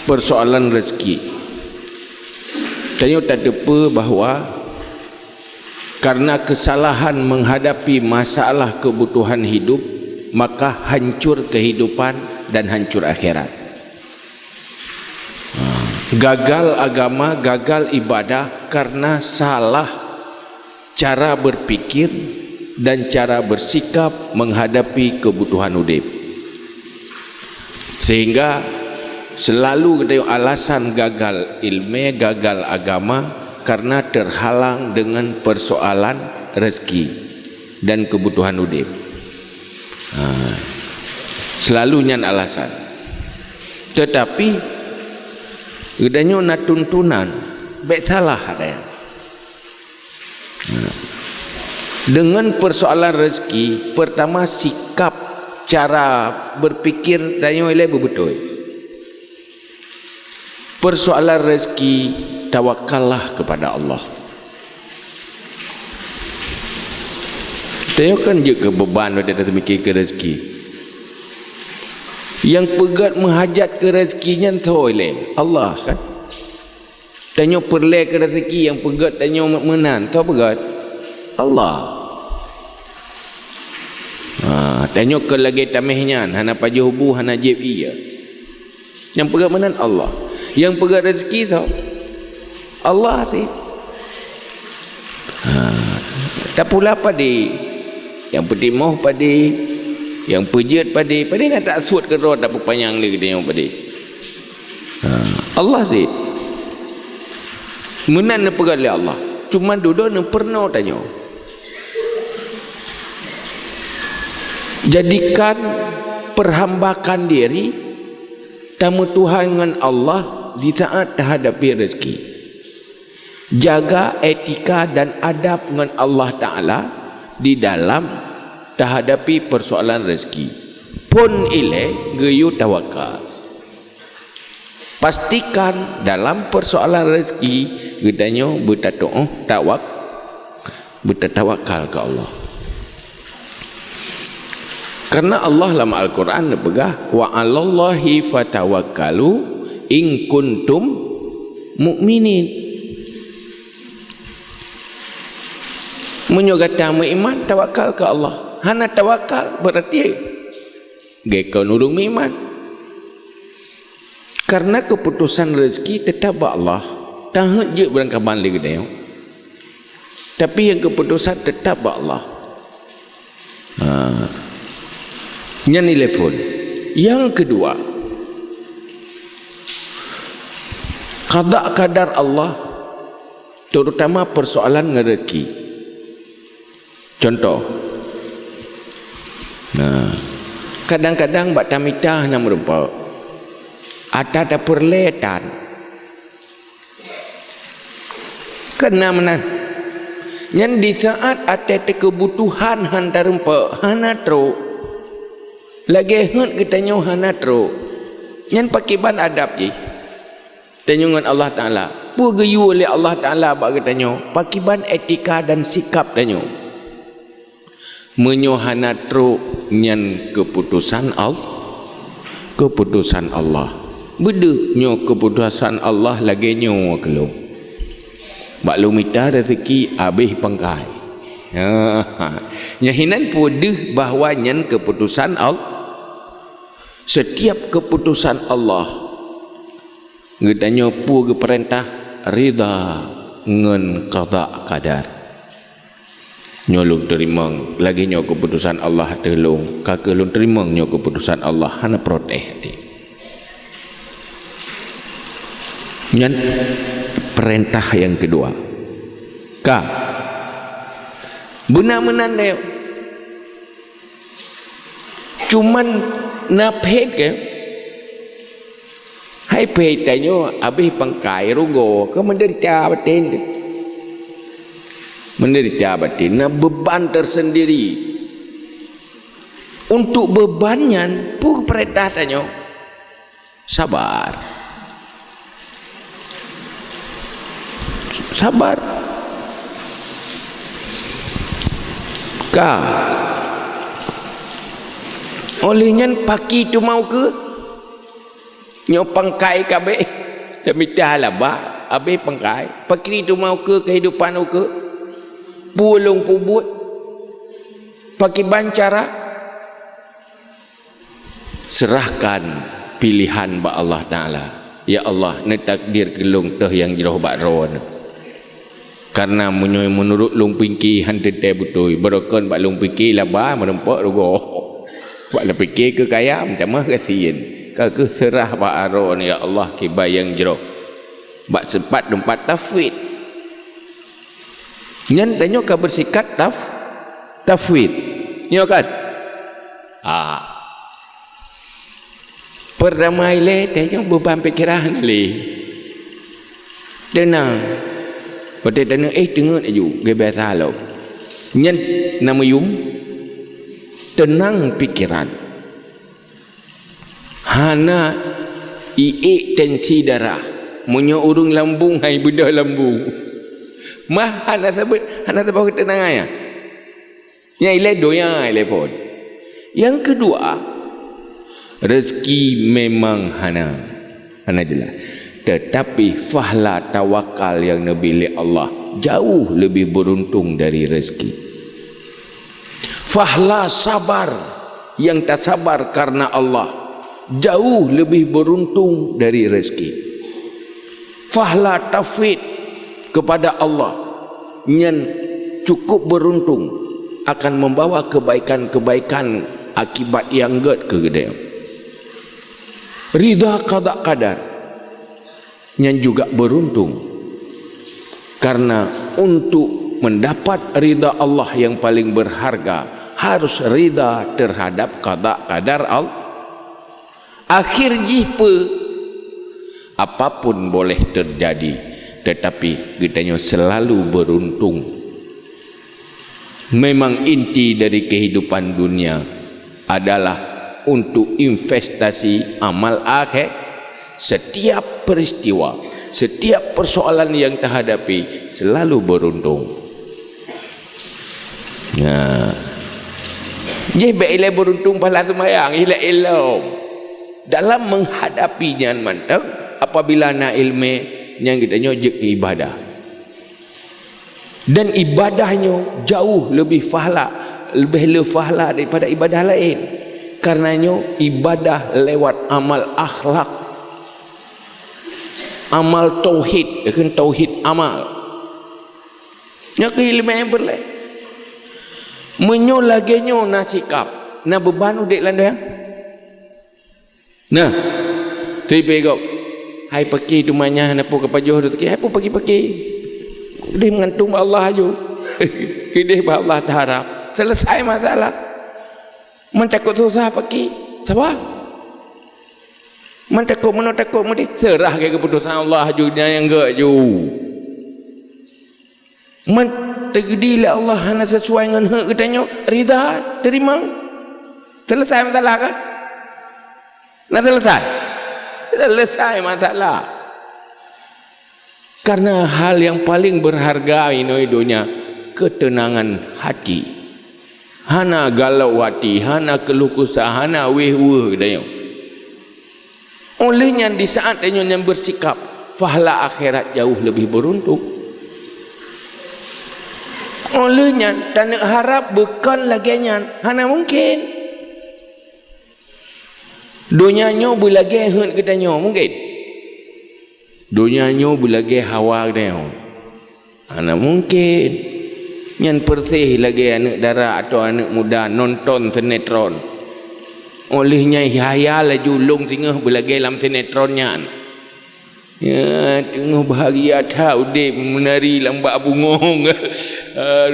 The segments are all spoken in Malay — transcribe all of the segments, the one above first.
persoalan rezeki. Tanya tak terpa bahawa karena kesalahan menghadapi masalah kebutuhan hidup, maka hancur kehidupan dan hancur akhirat. Gagal agama, gagal ibadah karena salah cara berpikir dan cara bersikap menghadapi kebutuhan hidup. Sehingga selalu ada alasan gagal ilmu, gagal agama karena terhalang dengan persoalan rezeki dan kebutuhan hidup. Selalu nyan alasan. Tetapi gedanya nak tuntunan baik salah ada yang. Dengan persoalan rezeki, pertama sikap cara berpikir dan yang lain betul. Persoalan rezeki, tawakallah kepada Allah. Tengok kan je ke beban pada datang mikir ke rezeki. Yang pegat menghajat ke rezekinya tahu oleh Allah kan. Tengok perle ke rezeki yang pegat tengok menan tahu pegat Allah. Tengok ke lagi tamihnya hana paju hubu hana jib iya. Yang pegat menan Allah. Yang pegat rezeki tahu Allah sih. Tak pula pada yang pedimoh pada yang pejat pada nak tak suat ke roh tak berpanjang lagi dia pada Allah sih. Menan nak pegat oleh Allah. Cuma duduk nak pernah tanya. Jadikan perhambakan diri tamu Tuhan dengan Allah di saat hadapi rezeki. Jaga etika dan adab dengan Allah Ta'ala di dalam hadapi persoalan rezeki. Pun ile geyu tawakal. Pastikan dalam persoalan rezeki gedanya bertawakal ke Allah. Karena Allah dalam Al-Quran berpegah wa 'alallahi fatawakkalu in kuntum mu'minin. Menyogata iman tawakal ke Allah. Hana tawakal berarti gekau nurung iman. Karena keputusan rezeki tetap Allah. Tak je berangkapan lagi dia. Tapi yang keputusan tetap Allah. Yang telefon. Yang kedua, qada qadar Allah terutama persoalan rezeki. Contoh, kadang-kadang bak tamitah nak merupa ada tak perletan kena menan yang di saat ada kebutuhan hantar rempa hanatro lagi hut ketanya hanatro yang pakai ban adab je tanyungan Allah Ta'ala pergeyu oleh Allah Ta'ala bak ketanya pakai ban etika dan sikap tanya menyohanatro nyan keputusan Allah bedanya keputusan Allah lagi nyo kelum bak lumita rezeki habis pangkai nyahinan podeh bahawa nyan keputusan Allah. Setiap keputusan Allah gedanya pu ke perintah rida ngen qada qadar nyolong terima lagi nyo keputusan Allah telung kakak lung terima nyo keputusan Allah hana protes hati nyan perintah yang kedua ka benar-benar dia cuman naphet ke hai phe tanyo habis pangkai rugo ke menderita batin nah beban tersendiri untuk bebannya pun perintah tanyo sabar ka olehnya paki tu mau ke Nyo pangkai kabeh. Tapi dah ba, habis pangkai. Pakri tu mau ke kehidupan ke? Pulung pubut. Pakai bancara. Serahkan pilihan ba Allah Ta'ala. Ya Allah, ni takdir gelung teh yang jeroh bak rawan. Karena menurut lung pinki hantu teh betul. Berokon bak lung pinki lah ba merempak rugo. Bak la fikir ke kaya macam mah kasihan. Kau serah bak aron ya Allah ki bayang jeroh. Bak sempat tempat tafwid. Nyan tanyo ka bersikat tafwid. Nyo kan? Perdamai le tanyo beban pikiran le. Tenang. Pada tanyo tengok aju ge biasa lo. Nyan nama yum tenang pikiran. Hana tensi darah. Munyo urung lambung hai bedah lambung. Mah hana sebut tenang ya. Yang ile doya ile pun. Yang kedua, rezeki memang hana jelas. Tetapi fahla tawakal yang Nabi li Allah jauh lebih beruntung dari rezeki. Fahla sabar yang tak sabar karena Allah jauh lebih beruntung dari rezeki. Fahla tafwid kepada Allah yang cukup beruntung akan membawa kebaikan-kebaikan akibat yang gede kegedean. Ridha qada qadar yang juga beruntung karena untuk mendapat ridha Allah yang paling berharga harus ridha terhadap qada qadar Allah. Akhir jipe apapun boleh terjadi, tetapi kitanya selalu beruntung. Memang inti dari kehidupan dunia adalah untuk investasi amal akhir. Setiap peristiwa, setiap persoalan yang terhadapi selalu beruntung. Jadi beruntung pahala semayang ilah dalam menghadapinya mantap. Apabila na ilmu yang kita nyojek ibadah dan ibadahnya jauh lebih fahla daripada ibadah lain, karenanya ibadah lewat amal akhlak, amal tauhid, kan tauhid amal nya ilmu yang berle menyo lagenyo na sikap na beban udik landa nah tipegok. Hai pergi rumahnya napo ke pajuh tu hai pun pergi dia mengantung Allah aja. Kidih ba Allah harap selesai masalah. Man takut susah pergi sabar. Man takut mesti serah ke keputusan Allah aja yang gak ju. Man tegdilah Allah hana sesuai dengan hak katanya ridha terima. Selesai masalah kan? Nak selesai masalah. Karena hal yang paling berharga ini dunia ketenangan hati. Hana galau hati, hana keluh kesah, hana weh-weh katanya. Olehnya di saat yang bersikap fahla akhirat jauh lebih beruntung. Olehnya tak nak harap bukan lagi hana mungkin. Dunianya bulage hun katanya mungkin. Dunianya bulage hawa katanya. Ana mungkin. Yang persih lagi anak dara atau anak muda nonton sinetron. Olehnya hayal julung tengah bulage dalam sinetronnya. Ya, tengah bahagia tahu dia menari lambak bungong.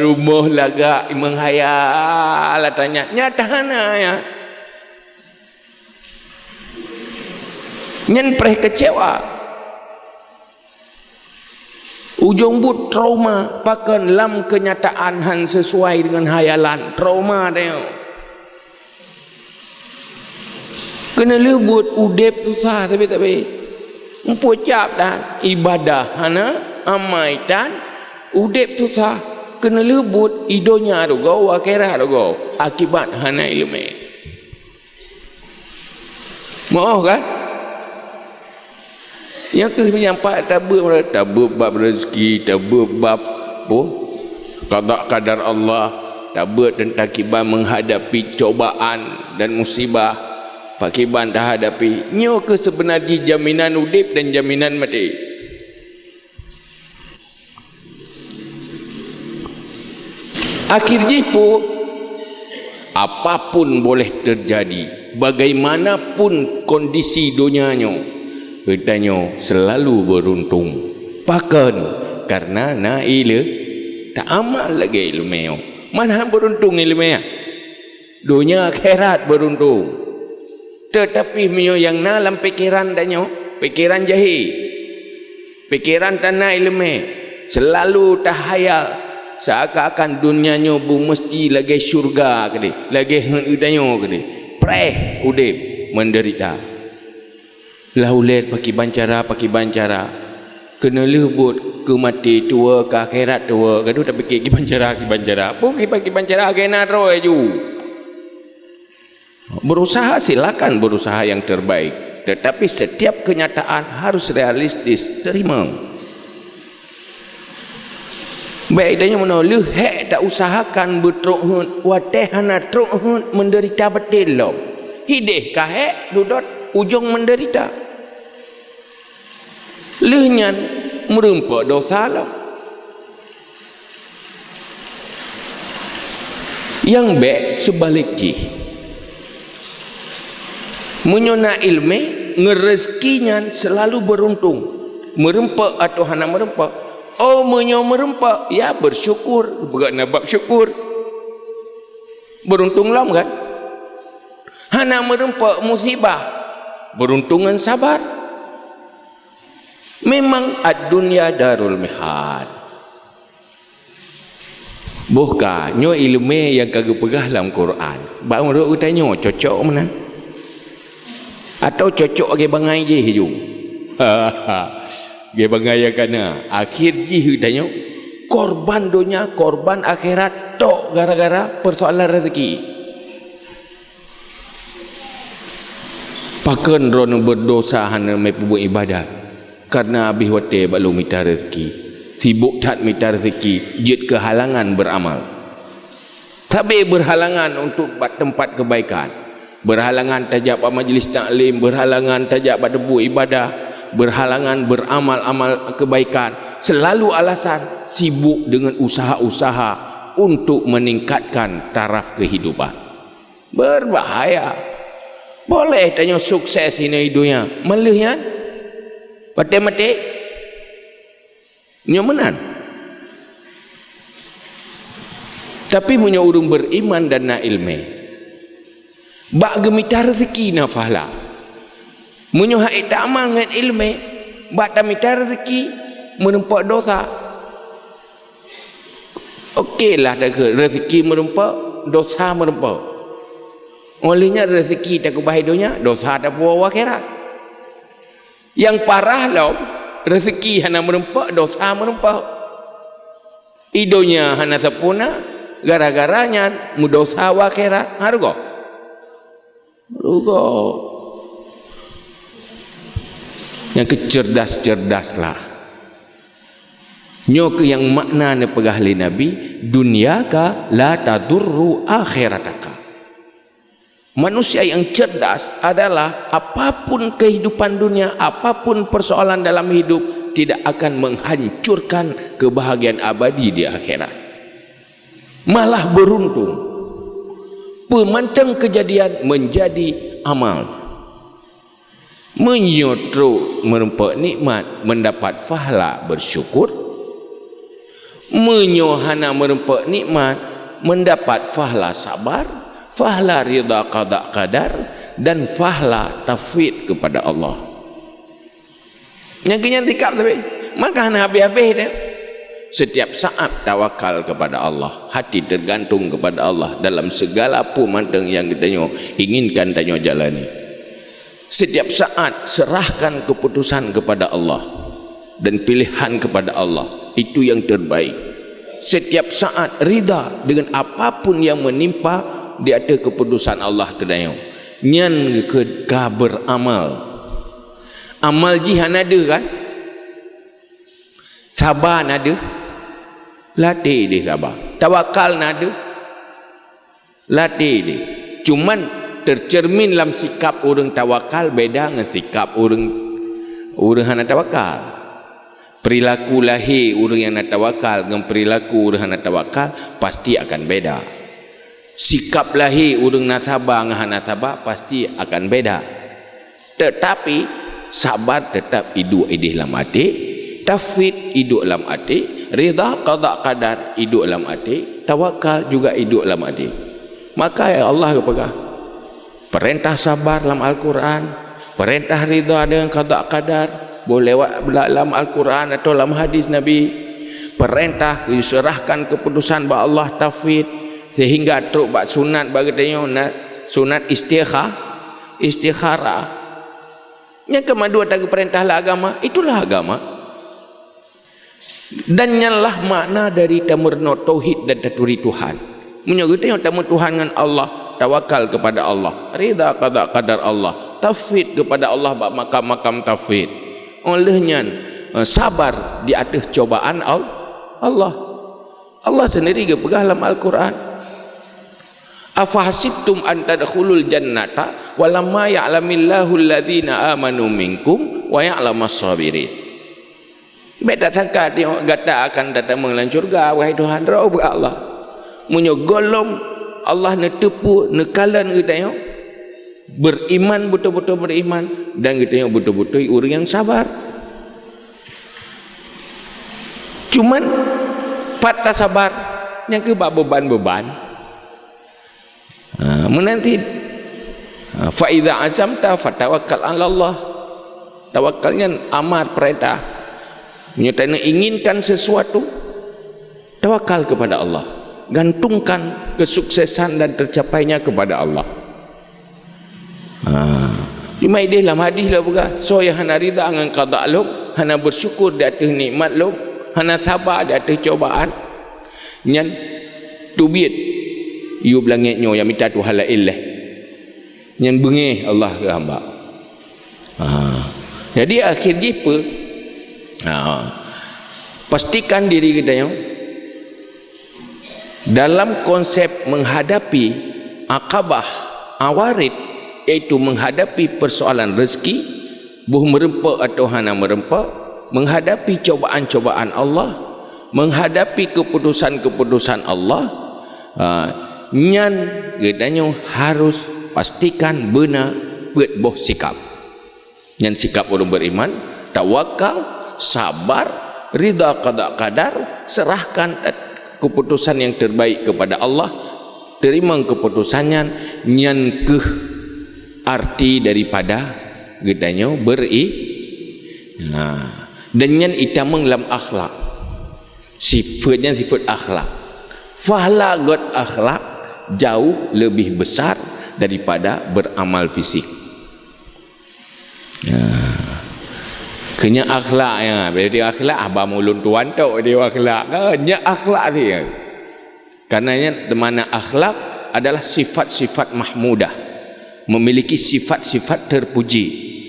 Rumah lagak menghayal tanya. Nyata hana ya. Nyen preh kecewa ujung but trauma pakan lam kenyataan han sesuai dengan hayalan trauma dia kena lebut udep susah tapi mempucap dan ibadah hana amai dan udep susah kena lebut idonya dogo akhirat dogo akibat hana ilmu mau kan Yang ke menyampak tabur bab rezeki, tabur bab qada qadar Allah, tabur tentang kiban menghadapi cobaan dan musibah. Pak kiban dah hadapi. Nyo ke sebenarnya jaminan udip dan jaminan mati. Akhir jipu, apapun boleh terjadi, bagaimanapun kondisi dunianya, katanya selalu beruntung. Bahkan karena na tak amal lagi ilmu. Mana beruntung ilmu ya? Dunia akhirat beruntung. Tetapi mio yang dalam pikiran danyo, pikiran jahil, pikiran tanah ilmu, selalu tahayal seakan-akan dunianya bu mesti lagi syurga kali, lagi hendanyo kali. Preh udip menderita. Laulet pakai bancara, kena lebut ke mati tua ke akhirat tua. Gaduh tak fikir bancara. Pun pakai bancara kena roh ju. Berusaha silakan berusaha yang terbaik, tetapi setiap kenyataan harus realistis, terima. Baik danya menoleh tak usahakan betruk watehana truk menderita betul lo. Hidih kahek dudut ujung menderita. Lehnyan merempak dosa lo. Yang baik sebaliknya, menyona ilmu ngerezekinya selalu beruntung. Merempak atau hana merempak, oh menyo merempak, ya bersyukur, bukan nabab syukur. Beruntung lam kan? Hana merempak musibah, beruntungan sabar. Memang ad-dunya darul mihad. Bukan nyo ilmu yang kagak pegah dalam Quran. Baru tanya cocok mana? Atau cocok ke bangai je hiju. Ge bangai ya kana. Akhir ji tanya korban dunia, korban akhirat tok gara-gara persoalan rezeki. Pakan rono berdosa hana mai buat ibadat. Karena habis wate balu minta rezeki. Sibuk tak minta rezeki, jid kehalangan beramal. Tapi berhalangan untuk buat tempat kebaikan. Berhalangan tajak pada majlis taklim, berhalangan tajak pada debu ibadah, berhalangan beramal-amal kebaikan. Selalu alasan sibuk dengan usaha-usaha untuk meningkatkan taraf kehidupan. Berbahaya. Boleh tanya sukses ini dunia, melihnya mati-mati nyomenan. Tapi punya urung beriman dan na ilmu, bak gemita rezeki na fahla. Munyo hak tak amal dengan ilmu, bak tamita rezeki menempak dosa. Okeylah tak ke rezeki menempak, dosa menempak. Olehnya rezeki tak ke bahidonya, dosa tak buah akhirat. Yang parah lah, rezeki hana merempak, dosa merempak. Idonya hana sempurna, gara-garanya mudosa akhirat. Harugo. Harugo. Yang kecerdas-cerdaslah. Nyok yang makna ne pegahli Nabi, dunyaka la tadurru akhirataka. Manusia yang cerdas adalah apapun kehidupan dunia, apapun persoalan dalam hidup tidak akan menghancurkan kebahagiaan abadi di akhirat. Malah beruntung. Pemantang kejadian menjadi amal. Menyotro merempak nikmat mendapat pahala bersyukur. Menyohana merempak nikmat mendapat pahala sabar. Fahla ridha qada qadar dan fahla tafwid kepada Allah. Yang kenyatikap tapi maka hanya habis-habis dia. Setiap saat tawakal kepada Allah, hati tergantung kepada Allah dalam segala pemandang yang kita inginkan dan jalani. Setiap saat serahkan keputusan kepada Allah dan pilihan kepada Allah, itu yang terbaik. Setiap saat ridha dengan apapun yang menimpa di atas keputusan Allah terdayung. Nyan ke beramal. Amal jihan ada kan? Sabar ada. Latih dia sabar. Tawakal ada. Latih dia. Cuman tercermin dalam sikap orang tawakal beda dengan sikap orang hana tawakal. Perilaku lahir orang yang nak tawakal dengan perilaku orang hana tawakal pasti akan beda. Sikap lahir orang nak sabar dengan hana sabar pasti akan beda. Tetapi sabar tetap hidup dalam hati, tafwid hidup dalam hati, rida qada qadar hidup dalam hati, tawakal juga hidup dalam hati. Maka ya Allah kepada perintah sabar dalam Al-Quran, perintah rida dengan qada qadar boleh lewat dalam Al-Quran atau dalam hadis Nabi. Perintah diserahkan keputusan ba Allah tafwid sehingga teruk bak sunat bagi tanya sunat istikharah. Yang kedua tadi perintahlah agama, itulah agama. Dan nyalah makna dari tamerno tauhid dan taturi Tuhan. Menyebut tengok tamu Tuhan dengan Allah, tawakal kepada Allah, rida qada qadar Allah, tafwid kepada Allah bak makam-makam tafwid. Olehnya sabar di atas cobaan Allah. Allah sendiri ke pegang dalam Al-Quran. Afahasibtum an tadkhulul jannata walamma ya'lamillahu alladhina amanu minkum wa ya'lamas sabirin. Beda sangka tengok gata akan datang mengelan syurga wahai Tuhan rau Allah. Munyo golong Allah ne tepu ne kalan kita tengok beriman betul-betul beriman dan kita tengok betul-betul orang yang sabar. Cuman patah sabar yang ke beban-beban. Menanti fa idza azamta fatawakkal 'ala Allah. Tawakalnya amar perintah. Menyatakan inginkan sesuatu, tawakal kepada Allah. Gantungkan kesuksesan dan tercapainya kepada Allah. Cuma dia dalam hadis lah bukan. So yang hana rida dengan qada lo, hana bersyukur di atas nikmat lo, hana sabar di atas cobaan. Nyan tubiat you belangitnya yang minta Tuhan la ilah. Nyan bengih Allah ke hamba. Jadi akhir jipa pastikan diri kita yang dalam konsep menghadapi akabah awarid, iaitu menghadapi persoalan rezeki buh merempak atau hana merempak, menghadapi cobaan-cobaan Allah, menghadapi keputusan-keputusan Allah, nyan gedanya harus pastikan benar buat boh sikap. Nyan sikap orang beriman, tawakal, sabar, rida qada qadar, serahkan keputusan yang terbaik kepada Allah, terima keputusannya. Nyan ke arti daripada gedanya dan nyan itamang dalam akhlak, sifatnya sifat akhlak. Fahla god akhlak jauh lebih besar daripada beramal fisik. Kenya akhlak ya, bila dia akhlak abang mulun tuan tok dia akhlak. Nya akhlak dia. Karenanya di mana akhlak adalah sifat-sifat mahmudah, memiliki sifat-sifat terpuji.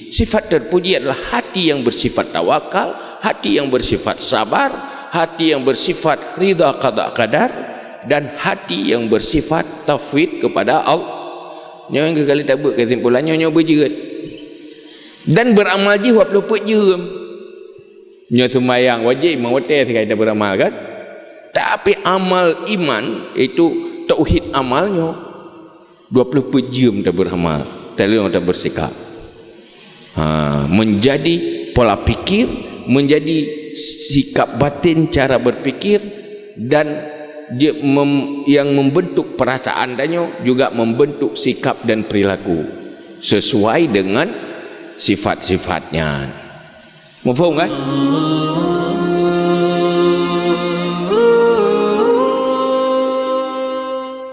Sifat terpuji adalah hati yang bersifat tawakal, hati yang bersifat sabar, hati yang bersifat ridha qada qadar, dan hati yang bersifat tafwid kepada Allah. Nyo kali tak buat kesimpulannya nyo berjerat dan beramal je wap luput je. Nyo sembahyang wajib mawate sekali tak beramal kan. Tapi amal iman itu tauhid amalnya 24 jam tak beramal, tak bersikap. Menjadi pola pikir, menjadi sikap batin cara berpikir, dan dia yang membentuk perasaan dannya juga membentuk sikap dan perilaku sesuai dengan sifat-sifatnya. Mufaham kan?